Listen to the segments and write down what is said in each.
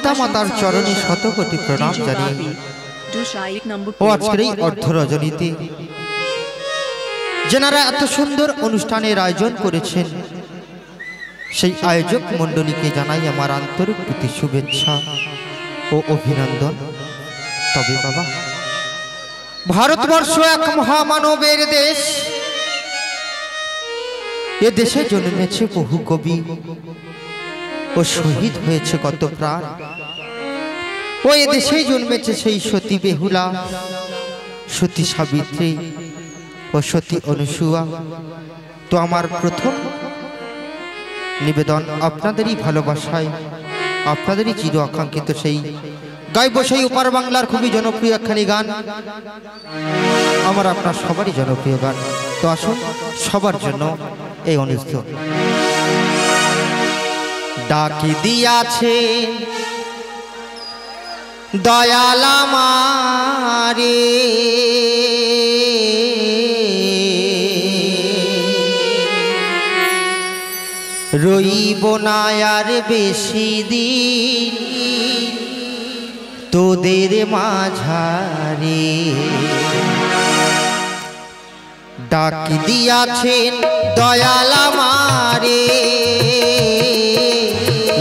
পিতা মাতার চরণে শত কোটি প্রণাম জানিয়ে ও আজকের এই অর্ধ রজনীতে যেনারা এত সুন্দর অনুষ্ঠানের আয়োজন করেছেন সেই আয়োজক মণ্ডলীকে জানাই আমার আন্তরিক প্রীতি শুভেচ্ছা ও অভিনন্দন। তবে বাবা, ভারতবর্ষ এক মহামানবের দেশ। এ দেশে জন্মেছে বহু কবি ও শহীদ হয়েছে কত প্রাণ। ও এ দেশেই জন্মেছে সেই সতী বেহুলা, সতী সাবিত্রী ও সতী অনুসুয়া। তো আমার প্রথম নিবেদন আপনাদেরই ভালোবাসায়, আপনাদেরই চির আকাঙ্ক্ষিত সেই গাইব সেই ওপার বাংলার খুবই জনপ্রিয় একখানি গান, আমার আপনার সবারই জনপ্রিয় গান। তো আসুন সবার জন্য এই অনুষ্ঠান। ডাকি দিয়াছে দয়াল আমারে, রইব না আর বেশি দিন তোদের মাঝারে। ডাক দিয়াছেন দয়াল আমারে,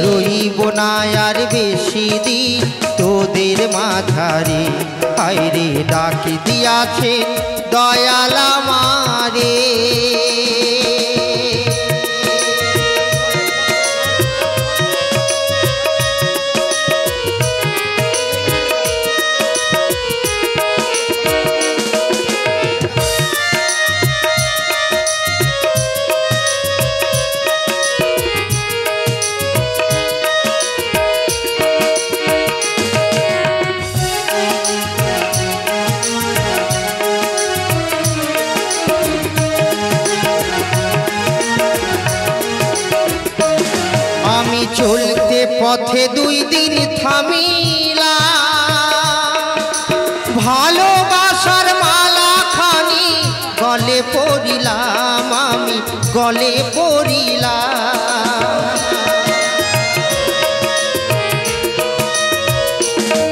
রইব না আর বেশি দিন তোদের মাঝারে। হায়রে ডাক দিয়াছেন দয়াল আমারে। চলতে পথে দুই দিন থামিলা, ভালোবাসার মালা খানি গলে পড়িলাম, আমি গলে পড়িলাম।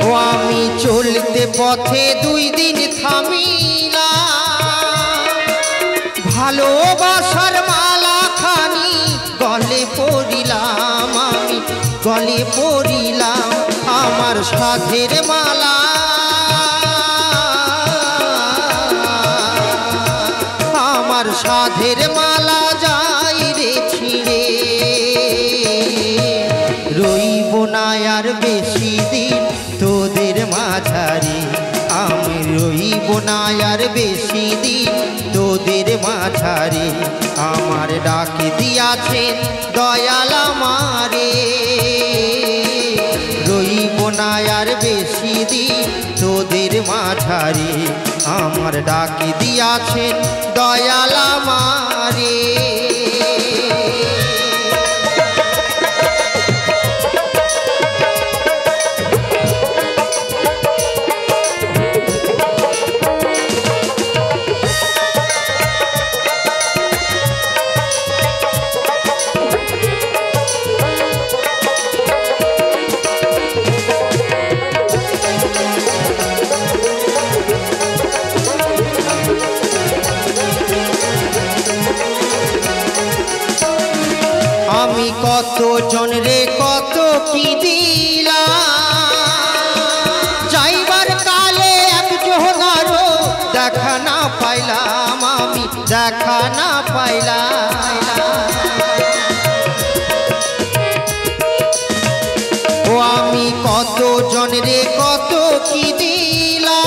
ও আমি চলতে পথে দুই দিন থামিলা, ভালোবাসার মালা খানি গলে পড়িলাম, আমি গলে পড়িলাম। আমার সাধের মালা, আমার সাধের মালা যাই রে ছিঁড়ে, রইব না আর বেশি দিন তোদের মাঝারে। আমি রইব না আর বেশি দিন তোদের মাঝারে। আমার ডাক দিয়াছেন দয়াল আমারে, রইব না আর বেশি দিন তোদের মাঝারে। আমার ডাক দিয়াছেন দয়াল আমারে। আমি কত জন রে কত কি দিলাম, যাইবার কালে একজনারও দেখা না পাইলাম, আমি দেখা না পাইলাম। ও আমি কত জন রে কত কি দিলাম,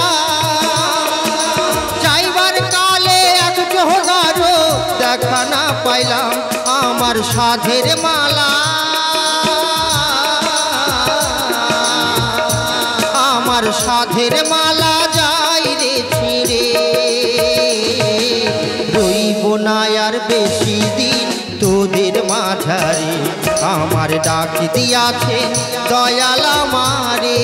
যাইবার কালে একজনারও দেখা না পাইলাম। আমার সাধের মালা, আমার সাধের মালা যাই রে ছিঁড়ে, রইব না আর বেশি দিন তোদের মাঝারে। আমার ডাক দিয়াছেন দয়াল আমারে,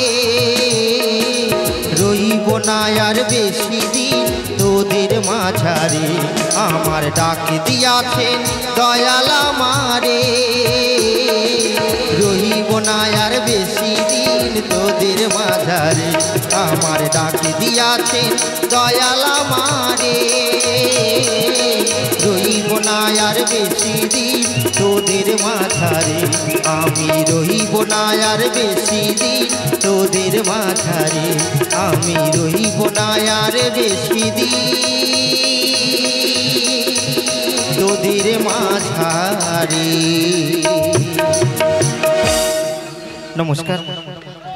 রইব না আর বেশি দিন তোদের মাঝারে। আমার ডাক দিয়াছেন দয়াল আমারে, রইব না আর বেশি দিন তোদের মাঝারে আমার ডাক দিয়াছেন দয়াল আমারে রইব না আর বেশি দিন তোদের মাঝারে আমি রইব না আর বেশি দিন তোদের মাঝারে আমি রইব না আর বেশি দিন তোদের মাঝারে। নমস্কার।